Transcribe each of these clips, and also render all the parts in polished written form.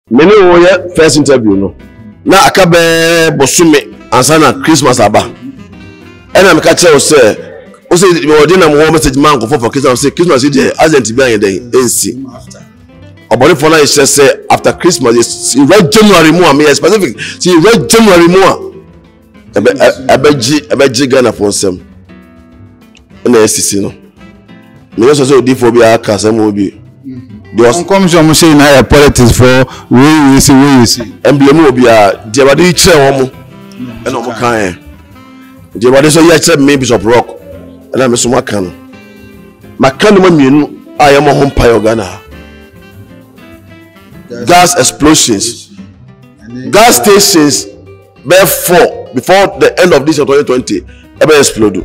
Many were first interview no. Now akabe bosume ansana Christmas aba. And I'm catching you say, "O say we dey na mo message man go for Christmas say Christmas dey agent be an dey NC." Obori for now is say after Christmas is right January more me specific. See right January more. Abeji Ghana for some. Na SCC no. Me also say odifo bi aka sem obi. Because come some say na politics for we see. Emblem obi a de bade kire wo mo. E no mo kan. De bade so ya kire me Bishop Rock. E na me so maka no. Maka no mienu a ye mo ho mpa Ghana. Gas explosions. Gas stations before the end of this year 2020 ever explode.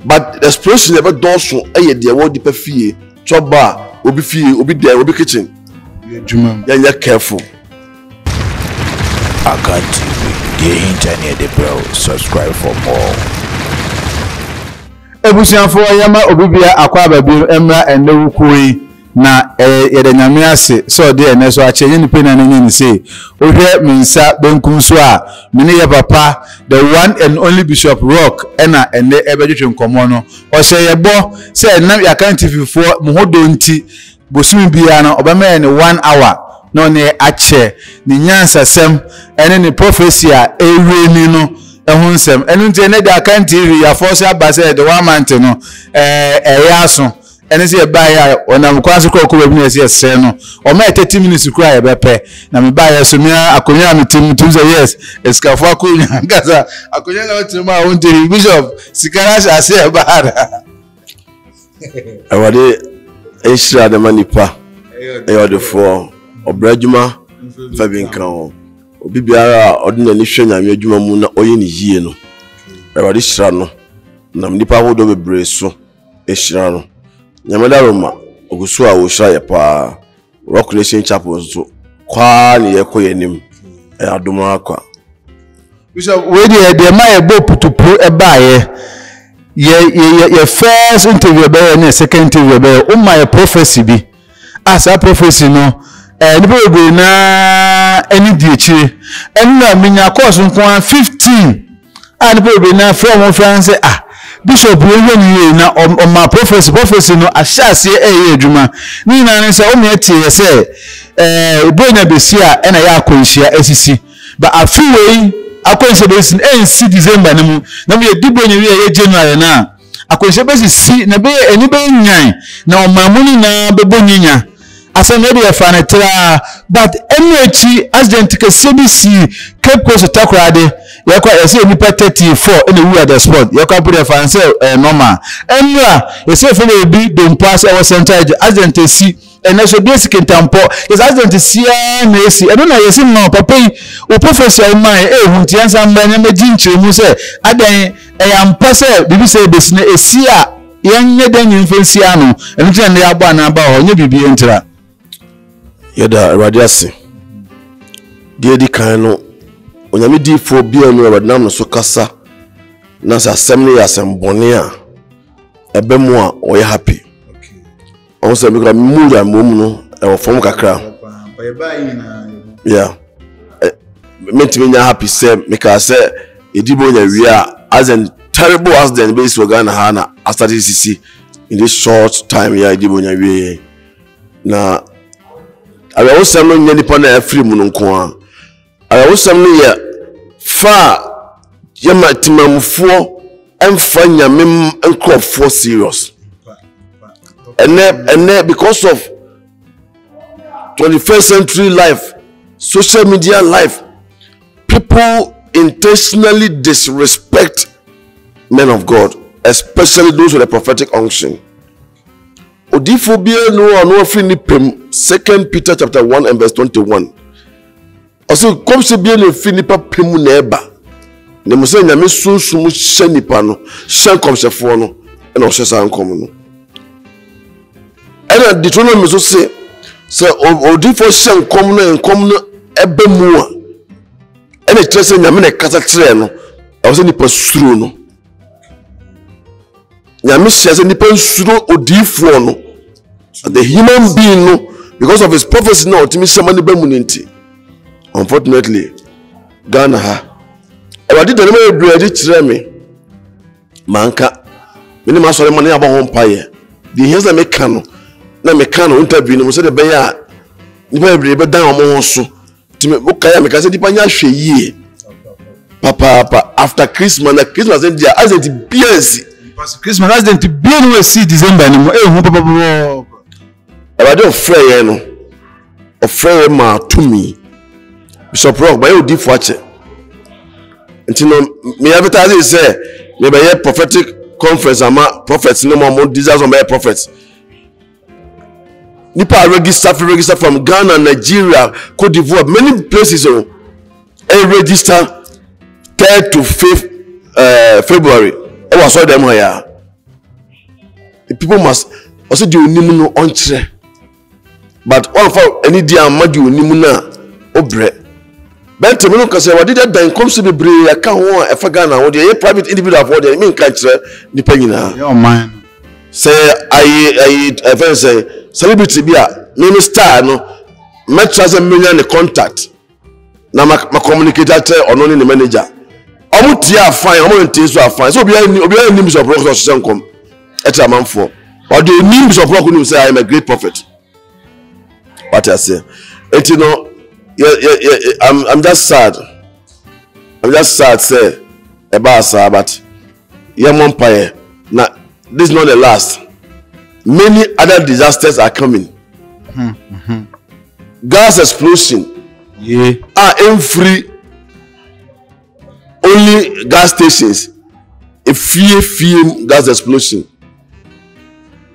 But the explosion never done so. Aye, there was deeper fee, chop bar, obi fee, obi there, obi kitchen. You're careful. Akan TV, the internet, the bell. Subscribe for more. Ebusian for Yama Obibia Aqua Baby Emra and the Wukui. Na yede nyame ase so de ene so ache yin pe na nyen say o hwe minsa benkum so a mene ye papa the one and only Bishop Rock ena ene ebedwetwe nkomo no o se ye bo say na ya kan TV for mo hodo nti bosumi bia na obema ne 1 hour no ne ache ni nyansa sem ene ne prophecy a ewe ni no ehun sem enu nti ene da kan TV ya force abase the 1 month no yaso ene se ba ya onam kwa so ko we bi se se no o ma 30 minutes kura ya bepe na me ba ya so mi akonya mi tim say yes eskafo akonya gaza akonya na tim ma won dey Bishop sikara sha se ba da awade Esra de manipa eyode for obrajuma fabin kan obi biara odina ni hwe nyame adwuma mu na oye ni yie no awade Esra no na nipa hodo bebre so Esra no nyamada Roma ogusu a wo hra ye pa Rock Nation Chapel so kwa ni ye koyenim adoma akwa Bishop we dey ma e bo putupu e ba ye first interview be na second interview be o my prophecy bi as a prophecy no ni be na eni di echi enna minya course nko 15 and be na from France Bishop we na on my prophecy no ashase adwuma ni na say o me tie say bonya besia na ya akonhia asisi but afiwei akonhia besi NC December nemu na me dibonya we January na akonhia besi si na be eni be nyan na o mamuni na bebonyinya asem e dey fa na tra but emechi accident ke CBC Cape Coast takrade yakwa yesi nipa 34 in the wu at the spot yakwa put the fancy normal enra yesi fele bi don pass our center accident si and so basic tampo is accident si na esi e na yesi no papa o professor man hunti ansa mbanya medinche mu se adan yampa se bibi se besine esi a yenye dan nyimfansi ano enti na ya gba na ba ho nye bibi entra yada radiasi di kan no onyame di fo bia no wadnam no so kasa na sa assembly asembone a ebemu a oye happy okay on se mikra mu ya mom no e wo fom kakra yeah mentimi nya happy se mika se edibo nya wi a as a terrible accident base for Ghana ha na after this in this short time ya edibo nya wi na awe wo sam no nya nipa na free mu no nko a awe sam no ye fa yema timamfo emfa nyame enkrofo serious and because of 21st century life, social media life, people intentionally disrespect men of God, especially those with a prophetic unction. Odiphobia no free 2 Peter chapter 1 and verse 21. Also, come se bien le finipa pemu neba. Ne mo se nyame sunsun mu hye nipa no, hye komsefo no, na o hye san kom no. Ena Deuteronomy so say odifo hye nkom no ebe mu a. Ena trese nyame na kasa kire no, o se nipa suro no. Nyame hye se nipa suro odifo no. The human being no because of his prophecy now timi shamani be muninti unfortunately Ghana ha Ewadi de me bredi kire me manka me ma sore mo na abo ho mpaye the hears na me kan no interview no so de be ya ni ba be dan omo ho so timi o kaya me ka se dipa nya hwe yie papa after Christmas and dia as it BNC Christmas as it be no see December ni mo ho papa Ewadi ofre no ofre ma to me Bishop Rock by odi fo ache until me advertise say me be prophetic conference ama prophets no more desires on my prophets nipa register from Ghana, Nigeria, Cote d'Ivoire, many places and register 3rd to 5th February I was saw them here the people must also do nimu no ontre but all for any dia amadu nimu na obre but me no ka say what did that then comes to be brave I can ho e fa Ghana wo dey private individual for dey me kan kire nipa nyina your man say I even say celebrity bi a me star no me trust me the contact na ma communicate tell ono ni manager omo tia fine omo ntie so afine so obi ani Bishop Rock so senkom etra manfo or the name Bishop Rock ni say I am a great prophet what I say it you know I'm just sad say about Sabbath yeah monpaye na this is not the last many other disasters are coming gas explosion free only gas stations a fear gas explosion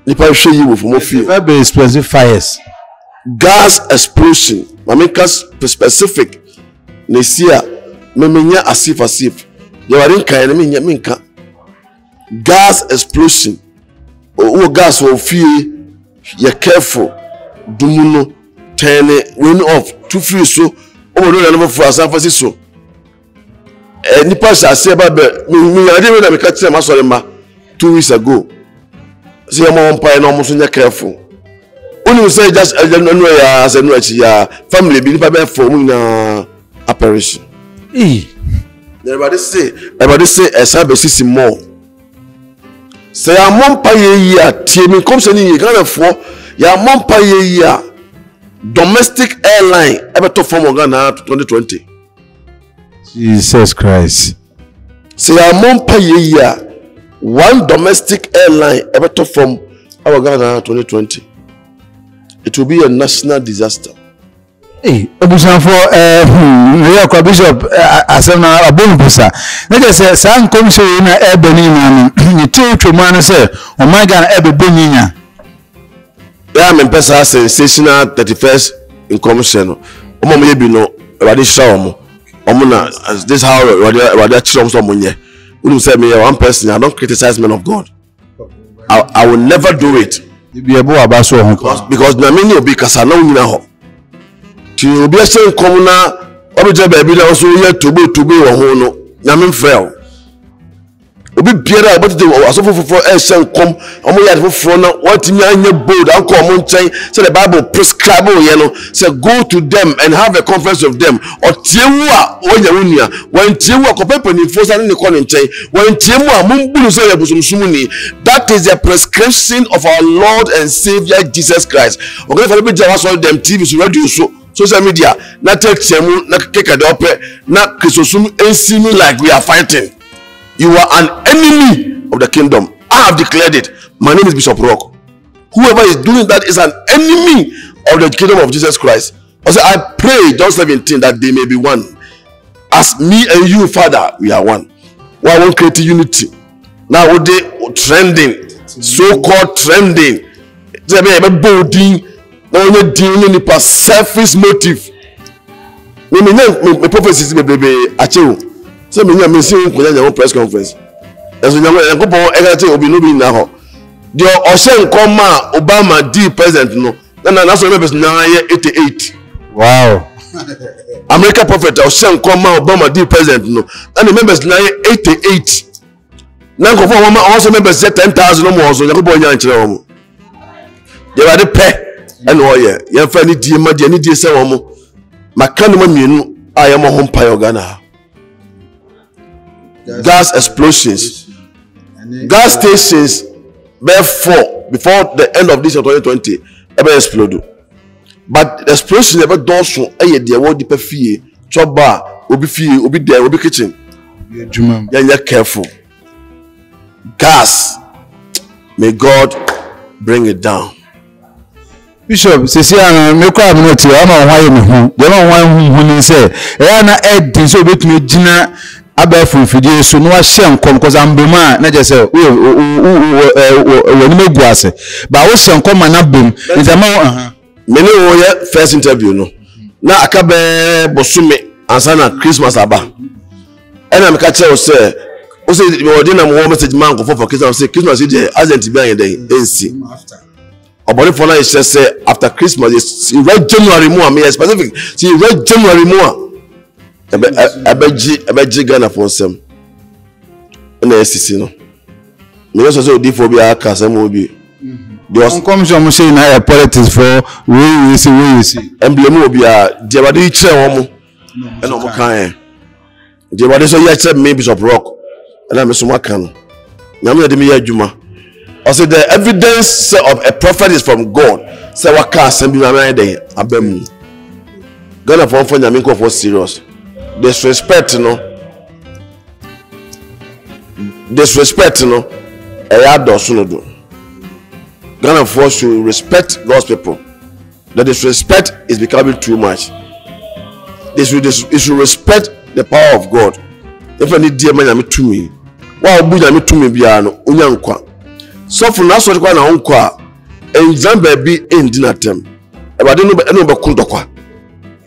nipa show you for more fear very expensive fires gas explosion I make us specific nesia me menya asif you are in kind me nya minka gas explosion o gas will fear you careful dumuno turn win off to free so o do na for asanfasi so nipa say about me ade na me catch them asore ma 2 weeks ago say am on pay na mo so nya careful only say just no ya as no achi ya family bi nipa be for mu na apparition everybody say esa be sisi more say am on pay ya tie me come say ni Ghana for ya mon pay ya domestic airline ever to form Ghana 2020 Jesus Christ say ya mon pay ya one domestic airline ever to form our Ghana 2020 it will be a national disaster obusan for real Bishop asema abonbusa na say san commission na ebeni na ni twa man say o my Ghana ebebonyinya yeah me pesa sensational 31st in commission omo me bi no Ewade show omo na this how Ewade chiro so monye we say me one person I don't criticize men of God I will never do it because na many obi kasa na nyina ho ti obi ese nkom na obeje ba bi na so ye tobo wo ho no na me mfrel obi biara about the asofofofo ese nkom omo ya foforo na watimi anya bold anko omo nchen say the Bible prescribe ye no say go to them and have a conference of them otiewu a onya wunua wantiewu akopepani fosa ne ko nchen wantiewu a mumbulu say yabusumsumuni that is the prescription of our Lord and Savior Jesus Christ okay for be jawa so them TV so radio so social media na take chemu na keke de ope na krisosum ensimi like we are fighting. You are an enemy of the kingdom. I have declared it. My name is Bishop Rock. Whoever is doing that is an enemy of the kingdom of Jesus Christ. I pray, John 17, that they may be one. As me and you, Father, we are one. Why won't create unity? Now they trending, so-called trending. They be bolding. Now only dealing with a selfish motive. Me prophecies be achieve. So me nya me see ko press conference eso nya ko po egate obi no bi na ho de o se nkom ma Obama di president no na so members na 88 wow America prophet o se nkom ma Obama di president no na members na 88 na ko fo o so members 10,000 no mo so nya ko bo nya nchire o mo de wa de pe and oh yeah you find it dear madi any dear some my cannon I am a home pie Ghana gas explosions gas stations therefore before the end of this year 2020 ever explode but the explosion never done so aye dear what the fee choba obi fee obi there obi kitchen yeah careful gas may God bring it down. Bishop, sisi ana me kwa mnoti ama hwaye me hu. De ma hwaye hu ni se. E na edi so betumi gina abafu fidie so no ahye nkom because ambema na je se we ni megu ase. Ba wo hye nkom na bem. Nzama me ne wo ye first interview no. Na akabe bosume ansana Christmas aba. Ena me ka che o se we dey na mo message man go for Christmas say Christmas dey agent be an dey NC. Obori for now is say after Christmas is right January more me specific see right January more abeji Ghana for some na SCC no me so say odi for be aka some obi the come some say na politics for we see emblem obi a de bade kire won mo e no mo kan de bade so ya kire me Bishop Rock and I'm so makan nyame de me ya adwuma. Also, the evidence of a prophet is from God. Say what can assembly man dey abem. Ghana for nyame ko for serious. Disrespect no. E ya do so no do. Ghana for should respect God's people. The disrespect is becoming too much. They should respect the power of God. If any dear man nyame to me. Wa obu nyame to me bia no onya nkwa. So for now, so kwa na unkwa, example be in dinner time. Ebade no be kundokwa.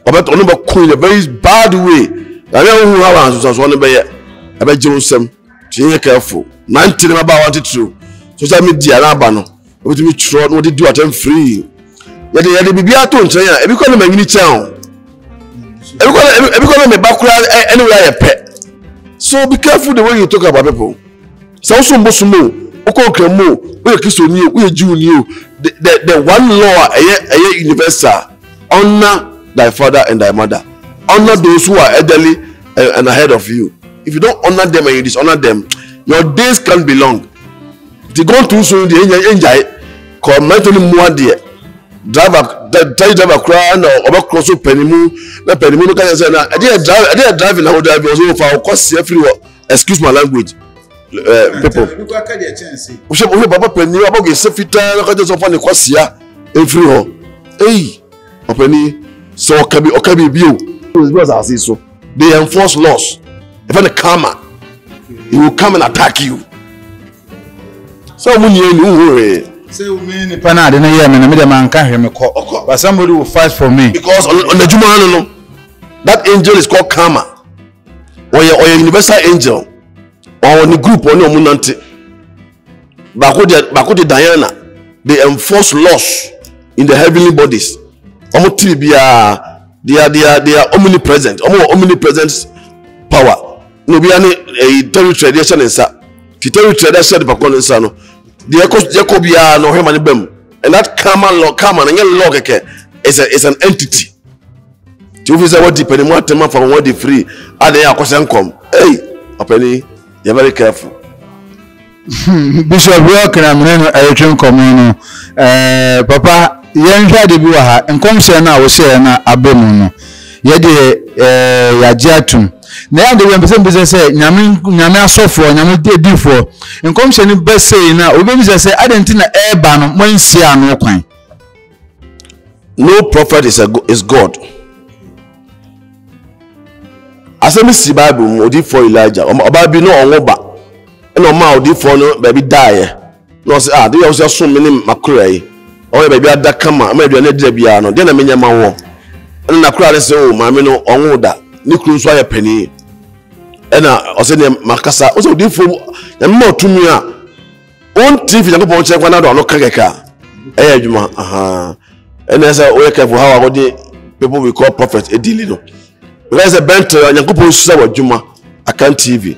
Obeto no be kun in a very bad way. Na me hu ha wan so no be ye. Ebe Jerusalem. Be careful. 90 about wanted to. Social media na ba no. Obi mi tro no dey do atem free. Ye de bibia to nchen ya. Ebi ko no manyini chen. Ebi ko no me bakura anywhere ye pe. So be careful the way you talk about people. So mbosumo Okokremo, we Christian, we Jew, the one law, a universal. Honor thy father and thy mother. Honor those who are elderly and ahead of you. If you don't honor them and you dishonor them, your days can't be long. If you go too soon, the enjoy. Call mentally more dear. Driver crown or cross penimu. Na penimu no can say na. I did driving. I would drive also for cost everywhere. Excuse my language. People. We should papa penny about get sefita na kaje so fa ne kwasia every ho. Hey, openi so okabi bio. Because I say so. They enforce laws. If any karma, he will come and attack you. So munye ni uwe. Say me ni pana de na ye me na me de man kan hwe me ko. But somebody will fight for me. Because on the juma no, that angel is called karma. Or your universal angel. Or on the group or no munante. Bako Diana, they enforce laws in the heavenly bodies. They are omnipresent. Omnipresent power. No be any territory tradition in sa. The territory tradition the bakon in sa no. The Jacobia no hemani bem. And that karma law is an entity. To visit what depending more time from what they free. Are they come? Hey, openi. You're very careful. Bishop Rock na mene ayetwen komo no papa yen hwa de bi wa ha enkomhye na wo hye na abemu no ye de yaje atum na ya de we mpese say nyame asofo nyame dedifo enkomhye ni bese na obemi say adenti na eba no monsi anu kwan. No prophet is God. Asemi si Bible odi for Elijah oba bi no onwoba na ma odi for no baby die no say dey you say so many makura yi o baby adaka ma ma aduane dira bia no dey na menya ma wo na kura dey say o ma me no onwoda ni kru so aye pani na o say ne makasa o say odi for na me otumi a on TV na ko check na do no kakeka adwuma na say o careful how I go people we call prophets edili no. Because a bent Yankopon saw Juma, I can't TV,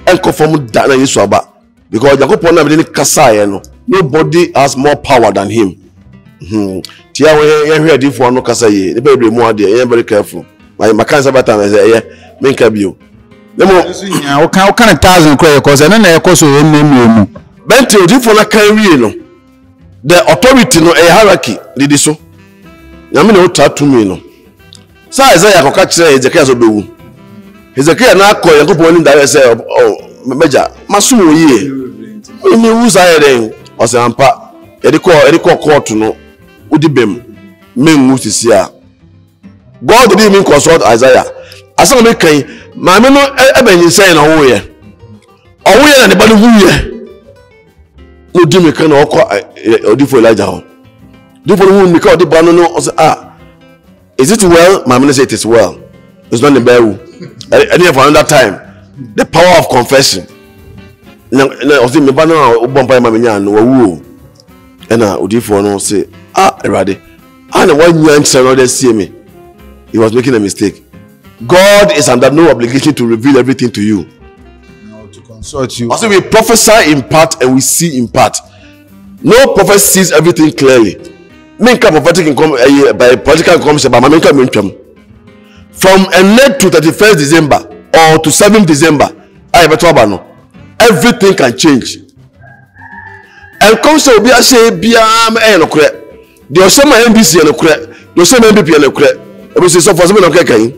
and conform Dana Yisuaba. Because Yankopon never didn't Kasaya, nobody has more power than him. tia we ye hwe adifo no kasa ye ne be mu ade ye very careful my cancer bata na ye menka bio nemo o kan 1000 credit cause na na ekoso ye nemu benti adifo na kan wie no the authority no a hierarchy didi so nyame na otatu mi no sa Isaiah ko ka kire Ezekiel so bewu Ezekiel na akọ Yakobon ni dare say meja masumo yie ni wusa ye den o se ampa ediko court no udibem mengu sisia God didn't even consult Isaiah asan me kan ma me no ebenyin say na wo ye na ne ba no hu ye no di me kan okọ odifo Elijah ho difo no hu me ka odi ba no o say is it well? My minister, it is well. It's not the Bible. And for another time, the power of confession. I was in the banner of Bombay Maminian, and I would say, ready. And 1 year and they see me. He was making a mistake. God is under no obligation to reveal everything to you. No, to consult you. Also, we prophesy in part and we see in part. No prophet sees everything clearly. Menka prophetic income by political income by menka mentwam from end to 31st December or to 7th December I beto aba no everything can change and come so obi a say bia no kure de o say ma NBC no kure de o say ma NPP no kure e be say so for so no kekan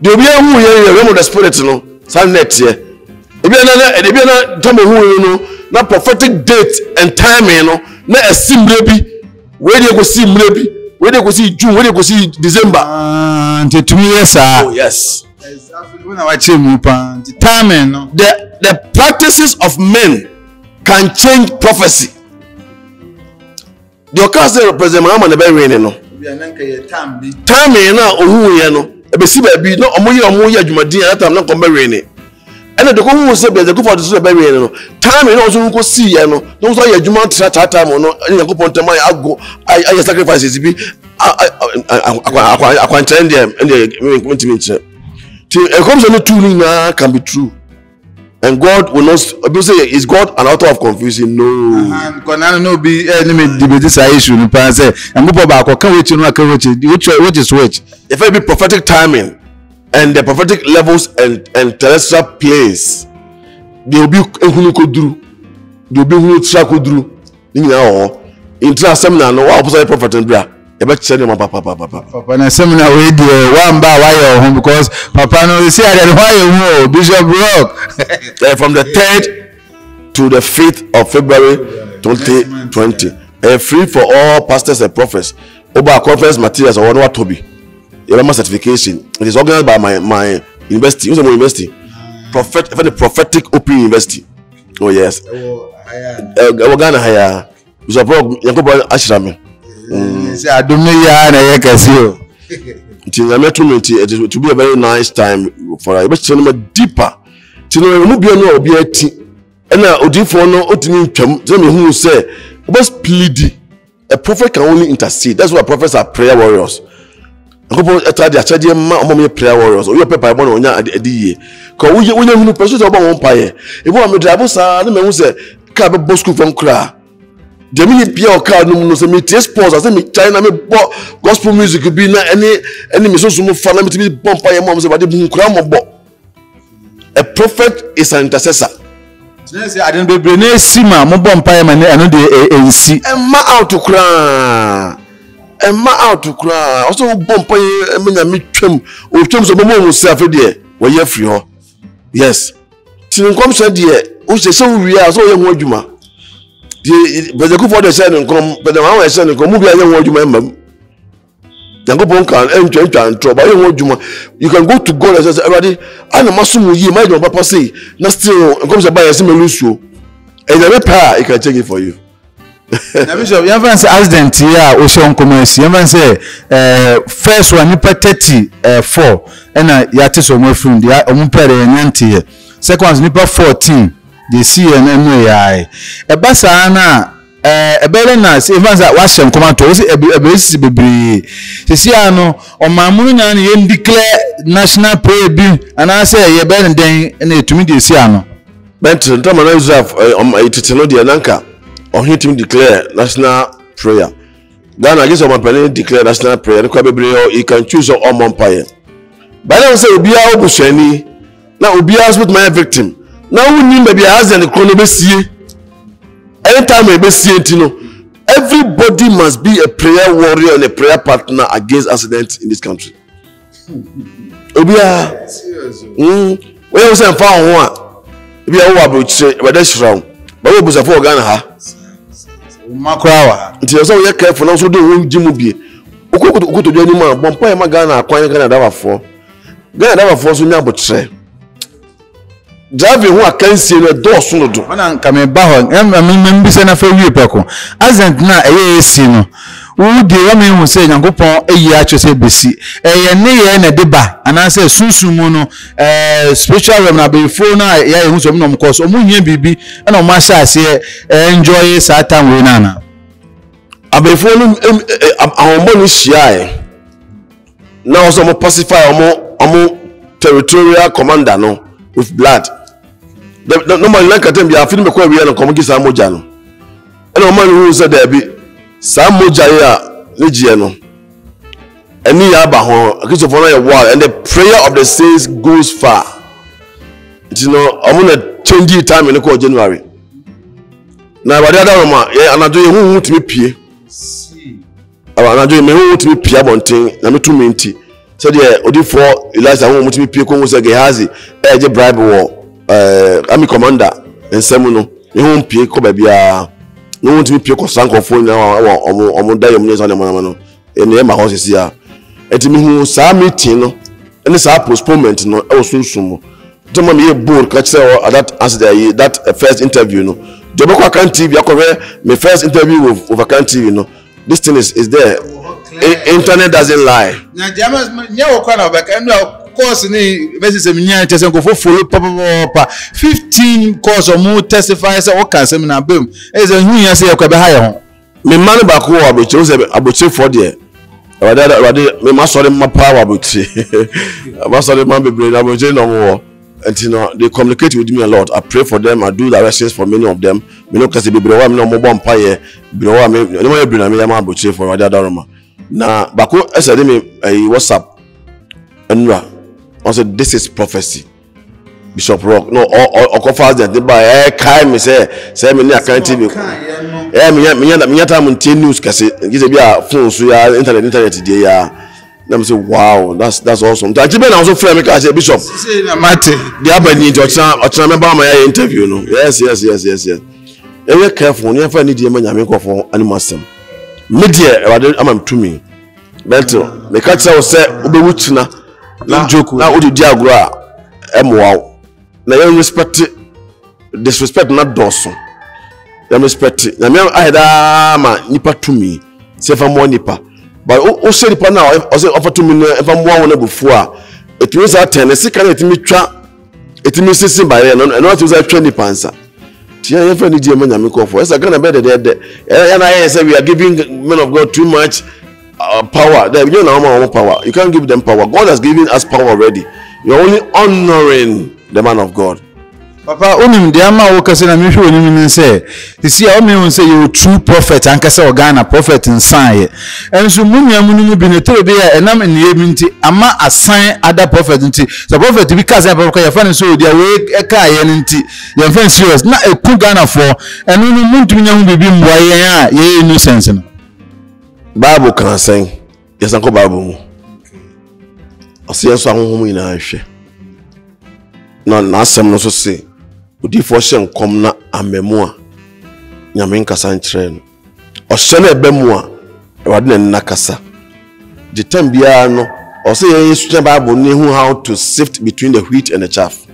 de obi a hu ye realm of the spirit no san net ye e bia na tomo hu no na prophetic date and timing no na asimbre bi where they go see maybe where they go see June where they go see December until 2 years oh yes exactly when I watch him the timing no the practices of men can change prophecy the occasion represent mama na be rain no bia na nka ye time na ohu ye no e be si ba bi no omoye adwumadin that time na ko be rain and the go say be the go for the be rain no time no so go see ye no no so ye adwuma tra time no Yakobon tema ago I sacrifices bi akwan trend dem and the it comes on two na can be true and God will not say is God an author of confusion no and konana no be enemy debate this issue no pan say Yakobon ba ko kan wechi no aka wechi which is which if it be prophetic timing and the prophetic levels and terrestrial planes they will be ehunu koduru they will be ehunu tra koduru ni na o intra seminar no wa opposite prophet bra e be chere no papa na seminar we dey one ba why your home because papa no say I dey why you Bishop Rock from the 3rd to the 5th of February 2020 free for all pastors and prophets over conference materials or what to be your certification. It is organized by my university. Who's my university? Prophetic Open University. Oh yes. We're gonna hire. Bishop Yakobon Ashrami. Say I don't know ya na ye kasi. It will be a very nice time for us. But deeper. Tino mu bia no obi ati. Na odifo no otimi ntwam. Say me hu say, "Just plead. A prophet can only intercede. That's why prophets are prayer warriors." People try their ma prayer warriors or your paper born on ya ko we hunu person so bon paye e bo me drive sa na me hu say car be boss school from kra de me bia o car no no say me tie sports say me China me bo gospel music bi na any me so mo fa na me ti bon paye mo say ba de bu kra mo bo a prophet is an intercessor say I didn't be na sima mo bon paye ma na no de ensi ma out to kra and ma out to cry also bomb menya metwam o twam so bomo hu self de we ye free ho yes tin kom so de o se so wi a so ye hu adwuma de bezeku for the send kom but the one send kom mu bia ye hu adwuma mam Yakobon kan entwa ba ye hu adwuma you can go to God and say everybody ana masumu yi my papa say na still kom so ba ye se melusuo and the repair he can check it for you. Na Bishop yan say accident here o show commerce yan say first one nipa 34 na ya te so mo from dia o mo pere nyante here second one nipa 14 they see no ya e ba sa na e bele na say yan say wa shem komato o say e si bebre se si ano o mamunu nya na ye declare national prayer bill and say ye be den na etumi de si ano but ntama na Israel itete no de nanka or him to declare national prayer. Ghana gets on my declare national prayer. You can choose your own umpire. But I don't say Ubia Obusheni. Now Ubia with my victim. Now we need maybe as an economy. Anytime we see it, everybody must be a prayer warrior and a prayer partner against accidents in this country. Ubia, we have some found one. If you are about that's wrong, but we was a for Ghana. Macrawa. Until so we careful now, so do Jimubi. Go to the animal, Bompire Magana, acquiring Ghana for Ghana for so now, but say. Driving who can see the door soon do. When come back, I'm busy enough for you, Paco. As and now, a sino. Who the woman who say, Uncle Pon, a year to say, busy. A near and a deba, and I say, Susumono, special when before now, yeah, who's of no course, or Munya Bibi, and on my side, say, enjoy Satan Winana. I before our money shy. Now, some pacify more territorial commander, no, with blood. No man like at them, you are feeling the we are not coming to Samojano. And no man who said there be Samojaya Legiano. And near Abaho, a kiss of honor wall, and the prayer of the saints goes far. I'm gonna change the time in the court January. Now, but the other Roma, yeah, and I do you who to be pay. I do you who to be pay bonting, and me 2 minutes. So yeah, odi for Eliza who to be pay, come was a Gehazi, a bribe war. Army commander and Semuno, you won't pay Cobabia. No one to be pure Sanko for now or Diamonds on the Manamano. And the Emma house is here. And me who saw meeting and this postponement no also sumo. Don't me a board catch that answer that first interview. No, the Bokakan TV, I my first interview with Overcan TV. No, this thing is there. Internet doesn't lie. Course ni versus eminya chese nkofo follow papa 15 course or more testify say o kan sem na bem e say hu yan say e kwa be ha ye ho me man ba ko aboche say aboche for there wade me ma sori ma power aboche ma sori man bebre na aboche no wo and they communicate with me a lot. I pray for them. I do directions for many of them. Me no kase bebre wa me no mo bo mpaye bebre wa me no mo bebre na me ma aboche for wade adaroma na bako ese de me WhatsApp enra. I said, this is prophecy. Bishop Rock. No, or confess that they buy me say me near can't TV. Me time on news case give be a phone so ya internet dey ya. Them say wow, that's awesome. That Jiben also friend me say Bishop. Say na mate. The abani ocha member my interview no. Yes. Very careful. You never need the man nyame for animal system. Media am to me. Bento, me catch say obewu china. Now what did you grow? Wow. Now you respect disrespect not doson. You respect it. Now I had nipa to me. Say for more nipa. But o say nipa now I say offer to me if I'm one before. It means that 10 second it me try it me sissing by and not to say 20 pansa. Tia you friend dey man call for. It's gonna be there. And I say we are giving men of God too much power. They you know power. You can't give them power. God has given us power already. You're only honoring the man of God. Papa, onim de ama wo kase na mehwe onim say, you see how me say you true prophet and kase Ghana prophet nsan. Enso munya mununu bi ne tore be ya enam ne nti ama assign other prophet nti. So prophet bi kase papa ya fa ne so dia we eka ye nti. Ye fa serious na eku Ghana for enu no muntu nya hu bibi mbwa ye a ye innocence no. Bible can say, yes, Uncle Bible. I see us home in a share. No, some no so say, would you for shame come na a memoir? Yaminka Santrain or Shane Bemoa, rather than Nakasa. The time biano, or say, yes, Bible knew how to sift between the wheat and the chaff.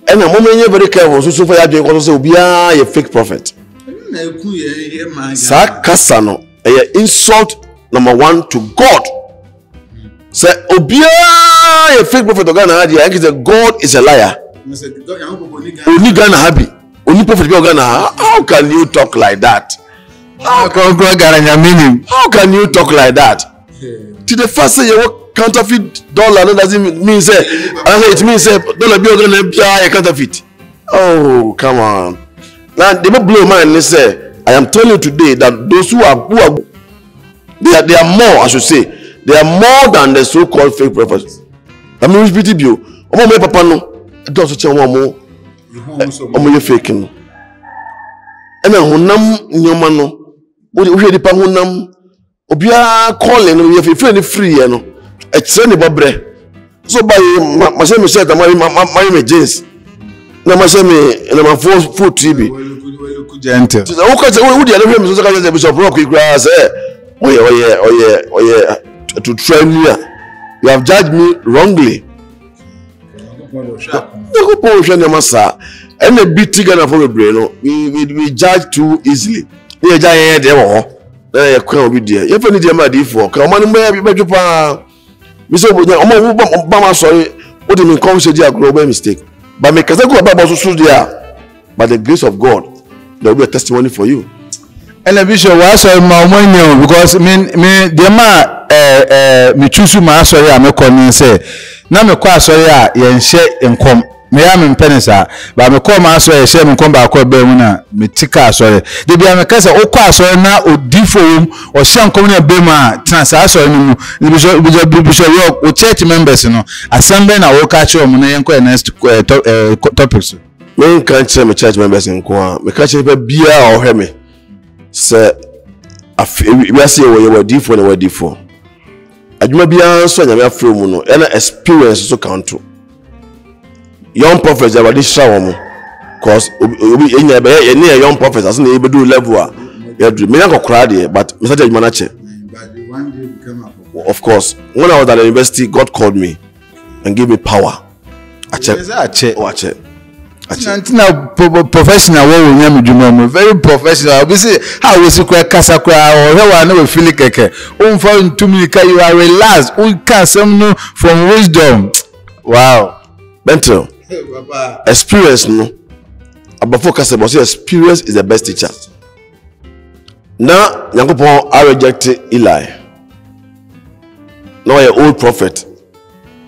And a moment you're very careful, so for you also be a fake prophet. Sakasano. Insult number 1 to God. Say Obia a fake prophet of Ghana Hadi. I say God is a liar. Only Ghana Habi. Only prophet of Ghana. How can you talk like that? How can you talk like that? To the first say you counterfeit dollar, no doesn't mean say it means say dollar be Ghana a counterfeit. Oh come on. Now they blow mind. They say I am telling you today that those who are they are more, I should say, they are more than the so-called fake prophets. I mean, which pity you? Omo me papa no, don't say omo ye fake no. Ena honam nyoma no, wo hwe dipa honam, obia calling no ye free no. E kire ne bobre. So by my say me shirt my jeans. Na ma say me na ma full TV. Gentle. So who can say who dey help me so say Bishop Rock Ikra say oye to train you. You have judged me wrongly. No go show them sir. Any big Ghana for brain no. We judge too easily. We judge here dey wo. Na ye kwan obi dey. Ye fa ni dey ma dey for. Ka o ma no be pa. Me say omo ba ma sorry. What do you mean come say dey agro by mistake? But me kase go about so there. By the grace of God, there will be a testimony for you. And Bishop was my money because me the ma me choose my sorry I me come say na me kwa sorry a ye nhye enkom me ya me penisa ba me come my sorry share me come ba ko be mu na me tika sorry de bia me kase o kwa sorry na odifo o hye enkom na be ma transa sorry no mu Bishop o church members no assembly na wo ka che o mu na yenko next topics me kan che me church members nko me ka che be bia o hwe me se we are say we were D4 adwuma bia so nya me afro mu no na experience so count young prophets already show mu cause obi enya be ye young prophets as na e be do level a ya do me yanko kra de but me say adwuma na che of course when I was at the university God called me and gave me power a check professional wo nya medwuma very professional we say how we see kasa or how na we feel keke o mfa ntumi ka you are relaxed we can some no from wisdom wow mental experience no about focus about experience is the best teacher now Yakupon I reject Eli now an old prophet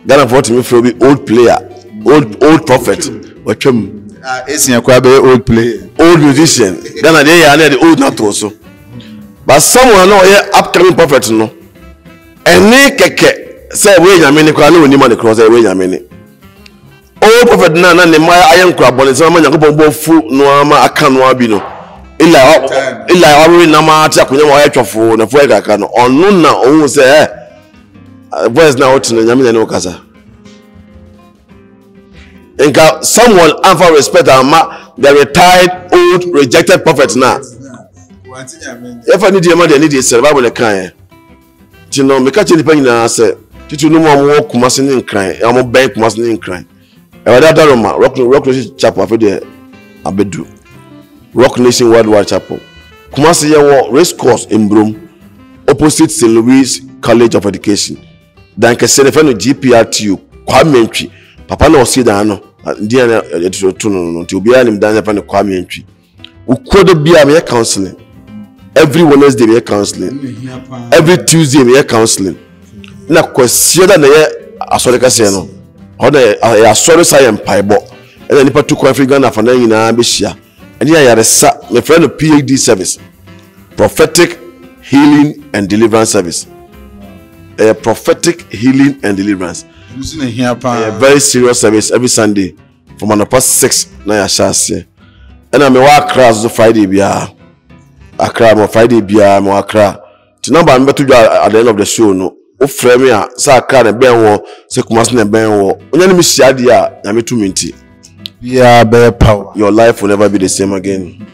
Ghana for me for be old player old prophet watcham Asian kwa be old player old musician Ghana dey are the old not also but someone no upcoming prophet no any keke say we nyame ni kwa no ni man the cross we nyame ni old prophet na ne ma ayen kura bole say ma Yakupon bo fu no ama aka no abi no ila wa na ma ati akonya wa yetwofo na fu e kaka no onu na ohun say voice na what nyame na no kasa and someone offer respect the retired old rejected prophet now if I need the money I need the survival the kind you know me catch the pen na say titu no mo Kumasi ni nkran e mo ben Kumasi ni nkran e wada daroma rock chapel afi de abedu Rock Nation Worldwide Chapel Kumasi ye wo race course in Brom opposite St. Louis College of Education dan ke se ne fa no GPRTU Kwame Ntwi papa na osi dan no dia na to no nti obi anim dan fa ne Kwame Ntwi ukodo bia me counseling every Wednesday me counseling every Tuesday me counseling na kwesi da na ye asore ka se no ho da ya asore sa ye mpaibo e nipa tu kwa Africa na fa na nyina be hia and ya yaresa me friend no PhD service prophetic healing and deliverance service prophetic healing and deliverance very serious service every Sunday from 6 na ya shase and I me wa class on Friday bia Accra mo Friday bia mo Accra ti number me beto at the end of the show no o frame me a sa Accra na ben wo se Kumasi na ben wo onya ni me hia dia na me tu minti yeah be power your life will never be the same again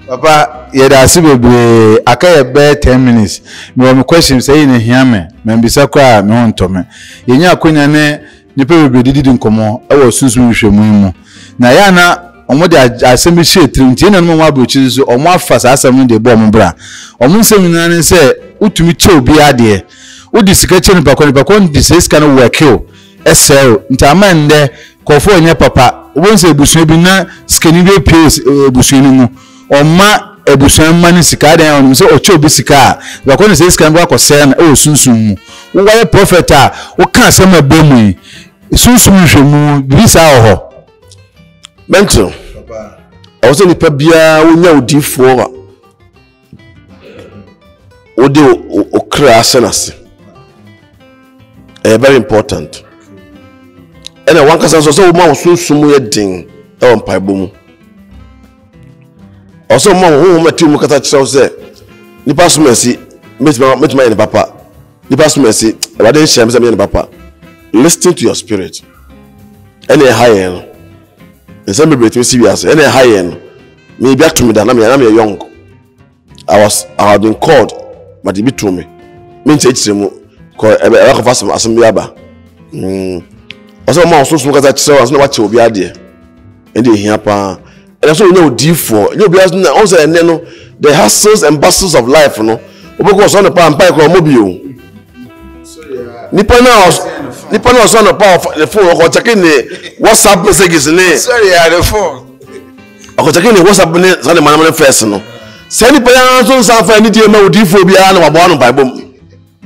papa ye da se bebre akaye be 10 minutes me wo me question say na hia me mbisa kwa me ho ntome ye nya akonya ne nipa bebre didi nkomo e wo sunsun hwemu mu na ya na omo de asem bi she trinti na no mo abrochi so omo afa sa asem de bo omo bra omo nsem na ne se utumi che obi ade udi sika che nipa ko ndi se sika no work o esel ntama nde kofo onye papa wonse ebusu bi na skani be pay ebusu ni mu oma ebusu mani sika dan on so oche obi sika ba ko ne se sika ngwa ko se na o sunsun mu wo wa prophet a wo kan asem abemu sunsun hwemu bi sa ho mental papa I was only pebia wonya odifo ode okra asenase very important and one kasa so ma sunsumu ye din e won paibo mu also ma wo mati mu kata kira say nipa sumasi metima ye papa nipa sumasi e wade nhia me ye papa listen to your spirit and e higher no e say me breath see biase and e higher no me bia to me da na me young I had been called but it be to me nche mu ko e ba fa asem bi aba also ma so kata kira was na wa che obi ade e dey hia pa and so you know D4 you be as na on say no the hustles and bustles of life no obeko so na pa mpa ko mo bi o nipa na so na pa the phone ko check ni WhatsApp messages ni sorry the phone ko check ni WhatsApp ni so na man first no say nipa ya so san fa ni die ma D4 bia na wabo no bible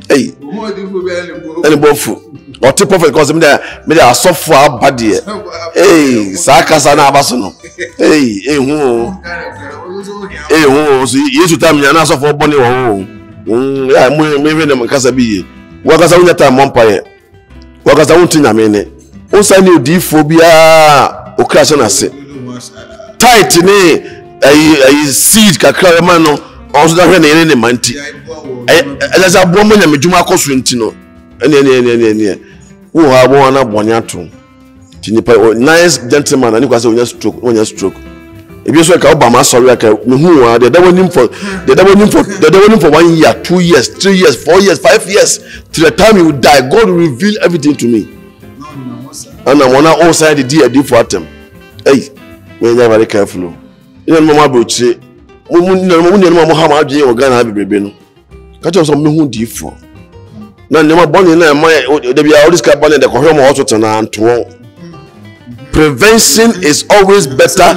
hey mo D4 bia ni bofu or tip of because me dey asofo abade hey saka na abaso no hey hu so yesu tam nya na asofo bone wo ya me dem kasa bi wakasa unya time mompaye wakasa unti nyame ne unsa ni D4 bia okrasha na se tight ni ay seed kakra ma no onso da hwe ne manti eleza bo mo nyame djuma akoso nti no ene wo ha bo na bonya to tinipa nice gentleman ani kwase onya stroke ebi so ka obama sorry ka me hu wa the devil nim for 1 year 2 years 3 years 4 years 5 years till the time you die. God will reveal everything to me and I'm on all side the for atem hey me nya very careful ina mama brochi mo ha ma adwe o Ghana bebebe no ka cho so me hu D4 na nema boni na ma de bia all this ka boni de ko hwe mo hospital na anto. Prevention is always better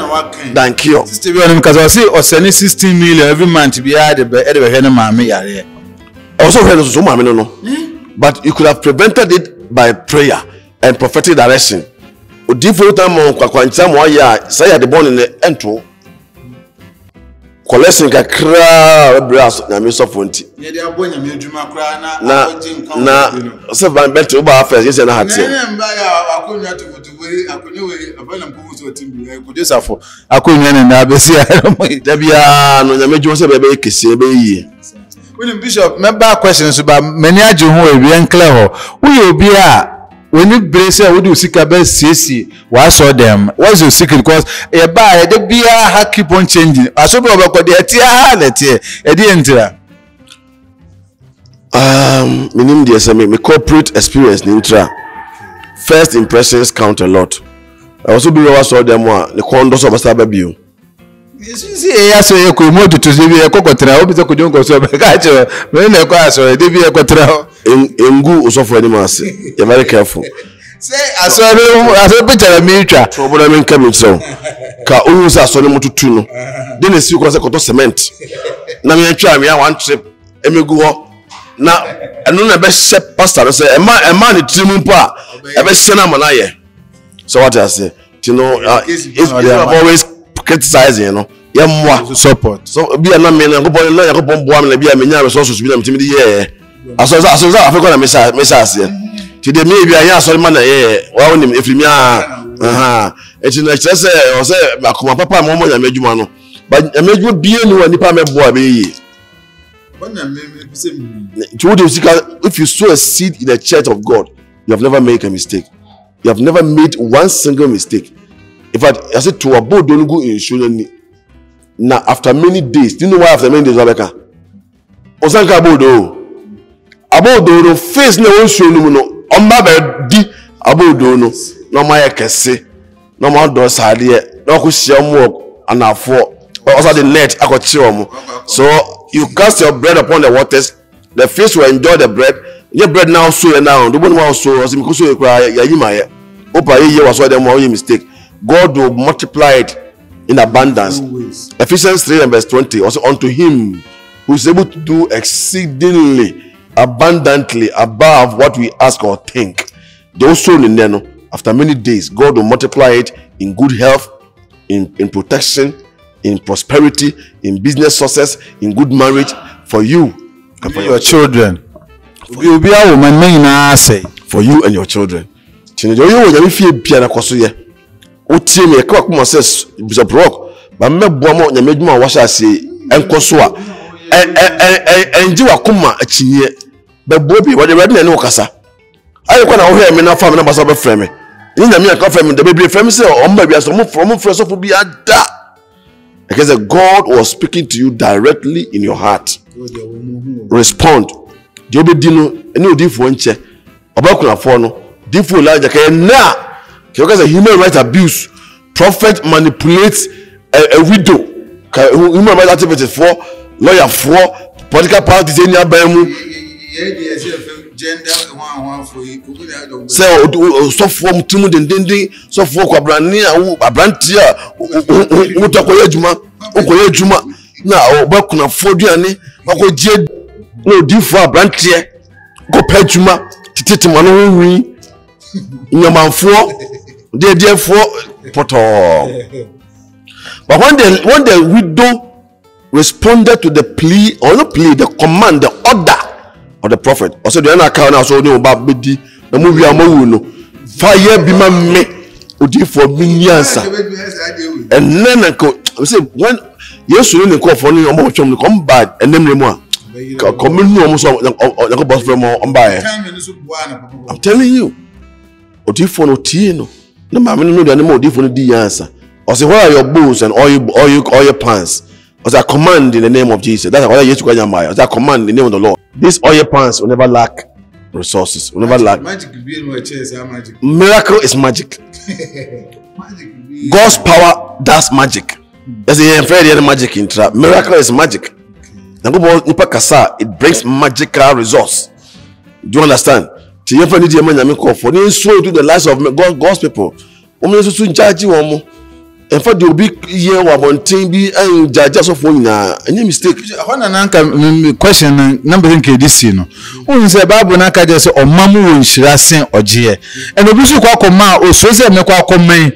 than cure. Sister because I see or sending 16 million every month to be added by Edward Mami yare. Also so mami no. But you could have prevented it by prayer and prophetic direction. Odifo time on kwakwancha mo ya say the born in the entro. Collection kakra brass na me so fonti. Ye dey abonya me adwuma kra na so ban bet o ba first yes na hat. Na mba ya akonya to akonya we abana mpumu so timbi ko desafo akonya ne na besi da bia no nyame dwo se bebe kese be yi. William Bishop member questions ba many age ho e bi enclare ho we obi a when you brace we do sika be CC what saw them what's your secret because e ba e de bia keep on changing aso be obekọ de etia na tie e de entira minim de say me corporate experience ni intra first impressions count a lot. I also be what saw them one the condo so basta ba bio see ya so e ko mo tutu se bi e kokotra obi se ko jongo so be ka che me na ko aso de bi e kotra engu usofo ani mase you very careful say aso picture me twa so boda me nka so ka onu se aso ne mututu no de na si ko se koto cement na me twa me one trip emegu ho na eno na be she pastor say e ma ne trimu pa e be she na ma na ye so what I say you know it's always criticizing you know ya mwa support so bia na me na yakobon boa me na bia me nya so so bi na me ye aso afeko na mesa ase ti de me bia ya so ma na ye wa wonim efrimi eti na kire se o se akoma papa mo nya medjuma no ba medjuma bia ni wa nipa me boa be yi if you sow a seed in the church of God you have never made a mistake. You have never made one single mistake. In fact, I said to about don't go in showing now after many days. Do you know why after many days, Rebecca? Osanka abodo no face na won show no on ba di abodo no ma yakese no ma do sade no ko hia mo anafo also the net akoche omo. So you cast your bread upon the waters, the fish will enjoy the bread. Your bread now so and now. The one now so as because you cry ya yima opa ye was them one mistake. God will multiply it in abundance. Ephesians 3 and verse 20. Also unto him who is able to do exceedingly abundantly above what we ask or think. They also in there after many days God will multiply it in good health, in protection, in prosperity, in business success, in good marriage for you and for your children. Obi a woman may na say for you and your children. Teenager, you will feel piano cosuye. Uti me kwa kuma says Bishop Rock, but me bomo na meduma washa say enkosua. Enji wa kuma achinye. Be bobi what the red na no kasa. Ayo kwa na wo hear me na fam na basa be frame me. Ni na me ka frame the baby frame say o mba bia so mo from frame so bi ada. Because God was speaking to you directly in your heart. Respond. The obedino any odifo nche. Obakuna fo no. Difo Elijah ka na. Because a human rights abuse. Prophet manipulates a widow. Human rights activities for lawyer for political parties in your bemu. So for tumu dendende so for kwabrani abrantia utakoye juma ukoye juma na obakuna foduane bakoje no difo abrantia go pay juma tititi manu wi nyamanfo de for poto. But when the widow responded to the plea or not plea, the command, the order of the prophet, also the account now so no about bidi the movie amowu no fire be my me odi for millions and then I say when yes you no call for no omo chom come bad and them mu a come no omo so na boss from on buy. I'm telling you odi for no tie no na ma me no the odi for no di answer. I say, where are your boots and all your pants? As I command in the name of Jesus. That's why you to As I command in the name of the Lord. These oil pants will never lack resources. Will never lack. Miracle is magic. God's power does magic. That's the magic in trap. Miracle is magic. It brings magical results. Do you understand? For the lives of God's people. In fact, there will be here one thing be and judges of one any mistake. Question number one this you know. Who say Bible na ka just o mamu won shira sen oje. And obi su kwa koma o so say me kwa koma e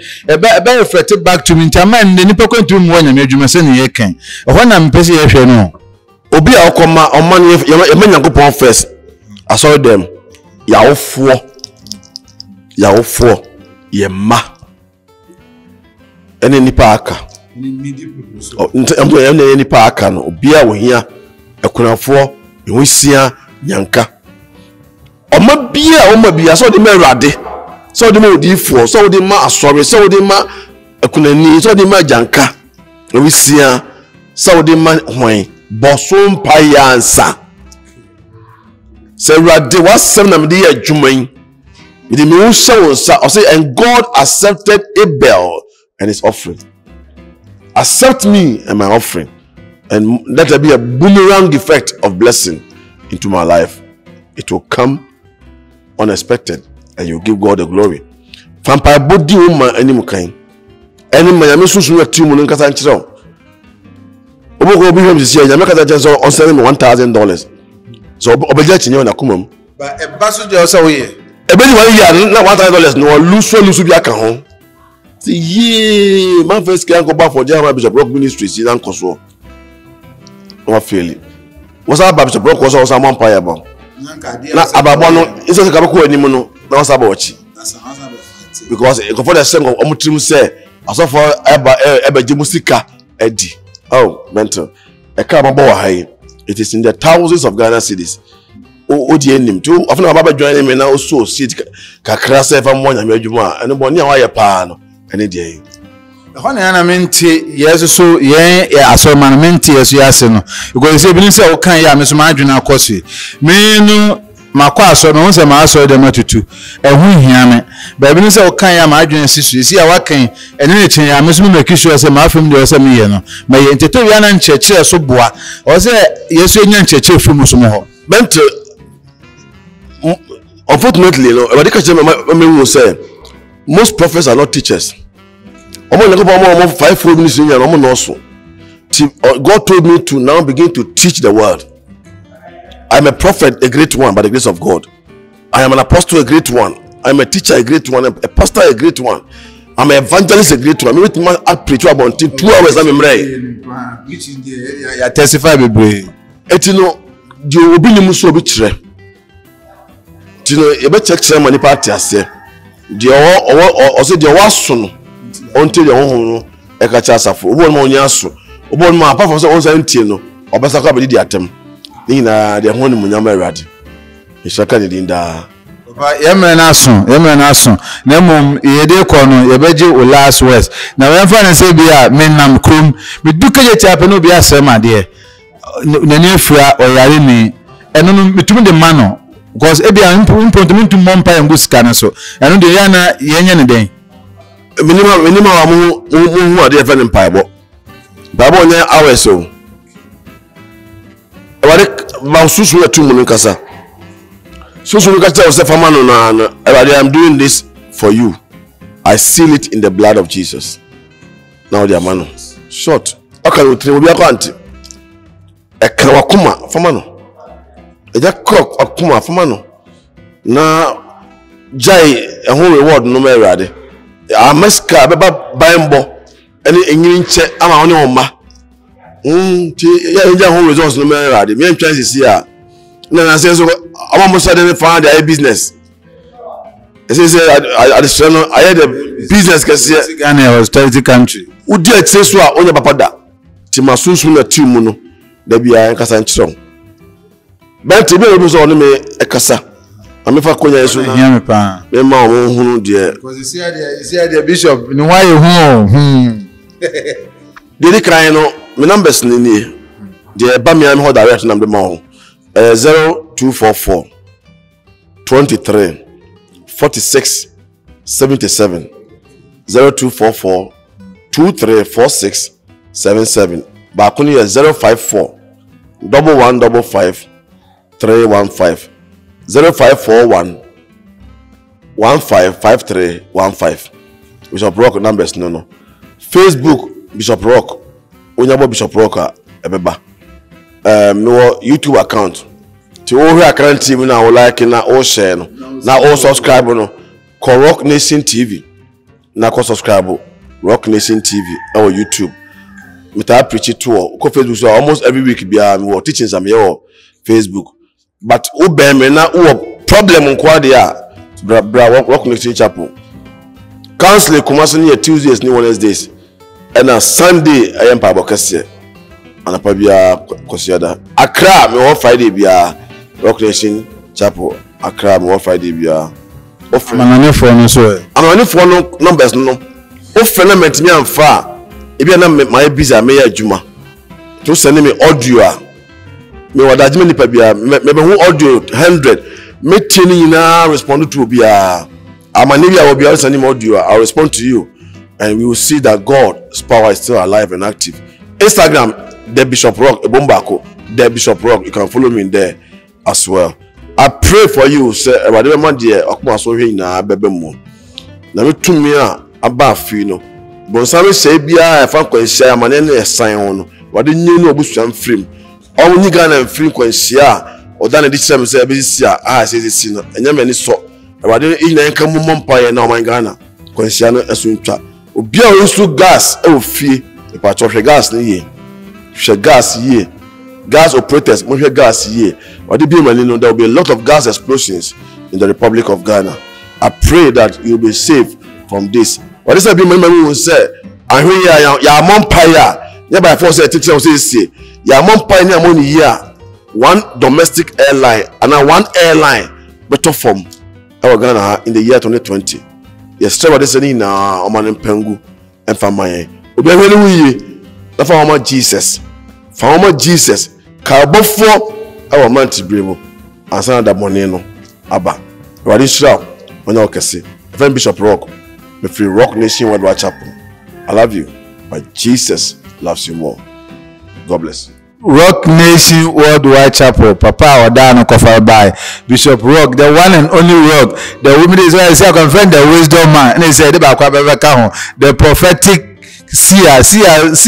reflect back to me ntama and nipa kwantu mu wanya medwuma se ne ye kan. Ho na mpese ye hwe no. Obi a koma o man ye Nyankopon first. I saw them. Yawofo ye ma. Ene nipa aka ene nipa aka no obia wo hia ekunafo ehunsia nyanka oma bia so de ma awrade so de ma odifo so de ma asore so de ma ekunani so de ma janka ehunsia so de ma hwan boso mpayansa se awrade wasem na me de adwuman me de me wo hye wo say and God accepted Abel and his offering. Accept me and my offering, and let there be a boomerang effect of blessing into my life. It will come unexpected, and you give God the glory. Vampire body woman any mukain. Any man yami susu na timu nkasa nchiro. Obo obi hom sisi ya meka ta on selling $1,000. So obeja chinyo na kumam. Ba e baso je o sa we. Ebe ni one year na $1,000 no lusu bi aka ho. Yeah, man first can go back for Jeremiah Bishop Rock Ministries in Ankoso. No fail. What's up, Bishop Rock was also one pie about. Na ababono is a kabako anymore. No, what's about because for the same of Omutrim say, as of for Eba Jimusika Eddie. Oh, mental. A carbon high. It is in the thousands of Ghana cities. Oh, the name too. Often about joining me now so sit Kakrasa from one and Bonia wire pan. Any day. Hone ana menti yeso so yen aso man menti yeso yase no because say bi say o kan ya me so ma adwena akoso me no makwa aso no se ma aso de matutu ehu hia me ba bi say o kan ya ma adwena sisu si ya wakan ene ne chen ya me so me kishu se ma afem de se me ye no ma ye nteto ya na nchechire so boa o se yeso enya nchechire fum so mo ho menti unfortunately no e ka che me wo say most prophets are not teachers. God told me to now begin to teach the world. I'm a prophet, a great one, by the grace of God. I am an apostle, a great one. I'm a teacher, a great one. A pastor, a great one. I'm an evangelist, a great one. I preach about 2 hours. I'm I testify, baby. You know, di obi ni muso obi kire tino e be check mani party ase di o se di waso no onte di ho no e ka cha asafo obo no onya aso obo no apart from say on say ntie no obesa ka be di atem ni na di ho ni munyama awrade e shaka ni dinda yemre na so na mom yede ko no ye beje o last words na when fa na say bia menam krom me duka je chape no bia asema de na ne fura oyare ni eno no metumi de mano because e bia imponto mompa yango sika na so eno de ya na yenye ne den minima wa mu ade fa ne mpaibo babo nya aweso wale ba susu ya tumu nkasa so look at yourself, I'm doing this for you. I seal it in the blood of Jesus. Now the man short. Okay, we be account. E kawakuma famano. E ja cock akuma famano. Na jai e ho reward no merade. Amaska beba baimbo. Any enyirinche ama oni oma. Ti ya enja ho results no merade. Me chance is here. Na say so almost suddenly found their business. They say I had a business kasi Ghana was 30 country. Udi say so onya papa da. Ti masunsu na team no da bia nkasa nchiro. Ben ti be obi so no me ekasa. Amefa konya yeso na. Hear me pa. Me ma o hunu de. Because you see the bishop ni why you home. Dey cry no me numbers ni ni. Dey ba me am ho direct na me ma ho. 0244 23 46 77 0244 2346 77 Bakuni 054 1155 315 0541 155315 Bishop Rock numbers no Facebook Bishop Rock Onyabo Bishop Rock ebeba no YouTube account ti o hwe account TV na o like na o share no na o subscribe no Rock Nation TV na ko subscribe Rock Nation TV on YouTube meta preach it to ko Facebook so almost every week bia me teachings am here Facebook but o be me na o problem nko ade a bra Rock Nation Chapel counseling Kumasi ni Tuesdays ni Wednesdays and a Sunday I am Papa Kase anapa bia kosiada Accra me on Friday bia Rock Nation Chapel Accra me on Friday bia manane for no so anane for no numbers no o phenomenon me amfa e bia na my busy me adwuma to send me audio a me wadajime nipa bia me be hu audio 100 me tini na respond to bia amane bia wo bia send me audio I'll respond to you and we will see that God's power is still alive and active. Instagram The Bishop Rock Ebombako The Bishop Rock, you can follow me in there as well. I pray for you say whatever man there okuma so hwe na bebe mo na me tumi a aba afi no bonsame say bia e fa kwanhia amane na esan ho no wade nyenu obusuam frim owo nyi Ghana frim kwanhia oda na di kyerem say be si a say si no enya mani so wade ina enka mummo mpaye na oman Ghana kwanhia no esuntwa obi a onsu gas e ofie e pa chofre gas ni ye hwe gas ye gas operators mo hwe gas ye what do you mean? There will be a lot of gas explosions in the Republic of Ghana. I pray that you'll be safe from this. What is that? Be will say, I hear ya mompire. Never force a teacher say, ya mompire near money here. One domestic airline and one airline better from our Ghana in the year 2020. Yes, what is saying now? Oman Pengu and Famaye. Obe that's for Jesus. For Jesus. Carbofo our man to bravo and some that money no aba ready shout when you say friend Bishop Rock me free Rock Nation Worldwide Chapel. I love you but Jesus loves you more. God bless. Rock Nation Worldwide Chapel Papa Odano Kofa by Bishop Rock, the one and only Rock. The woman is why I say I confirm the wisdom man and he said the prophetic see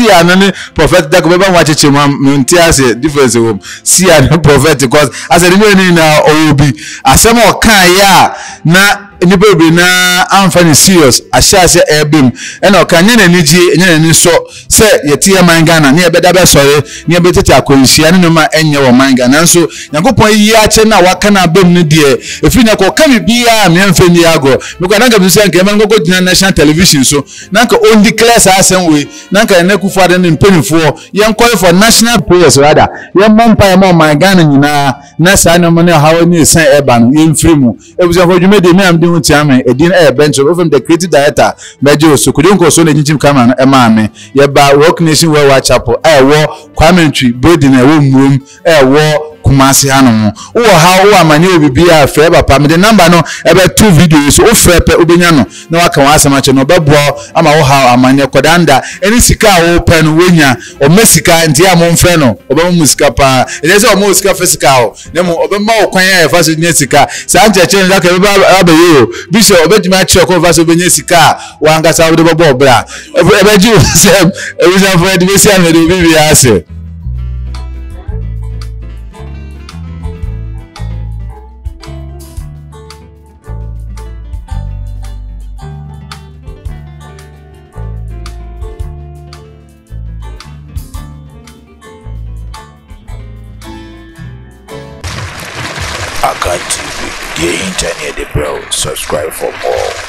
anani prophet that go be watch chema ntia say difference wo see an prophet because as a new na obi asem o kan ya na nipa be na amfa ne serious ahya se ebem ena okanye na nigi enye na ni so se yetie man Ghana ne ebeda be sore ne ebetete akonhia ne no ma enye wo man Ghana nso Nyankopon yi ache na waka na abem ne de efi na ko ka bibia me amfa ni ago me kwa nanga bisu nka man gogo dina national television so nanka on declare sa asem we nanka na kufa de ne mpenifo yen call for national prayers rather yen mampa ya man Ghana nyina na sa no ne hawo ni san eba no yen free mu ebuza for dwume de me am de hutiame edin bench of the creative director mejo so kudonko so na nyinchim kama no ema me ye ba work nation we wa chapel wo kwamentry body na wo murum wo kumasi hanu wo ha wo amanye obibia frɛ papa me de number no ebe 2 videos wo frɛ pe obenya no na waka wa asamache no bebo ama wo ha amanye kodanda eni sika wo pe no wonya o mesika ntia mo mfrɛ no obema musika pa ele se o mo sika fisika ho na mo obema wo kwan ya fa so nya sika sa ncheche no ka be abayo bishop obedima chire ko fa so benya sika wa ngasa wo de bebo bra ebe ji se e za for de besi ame de bibia ase. Aka TV, the internet, bro. Subscribe for more.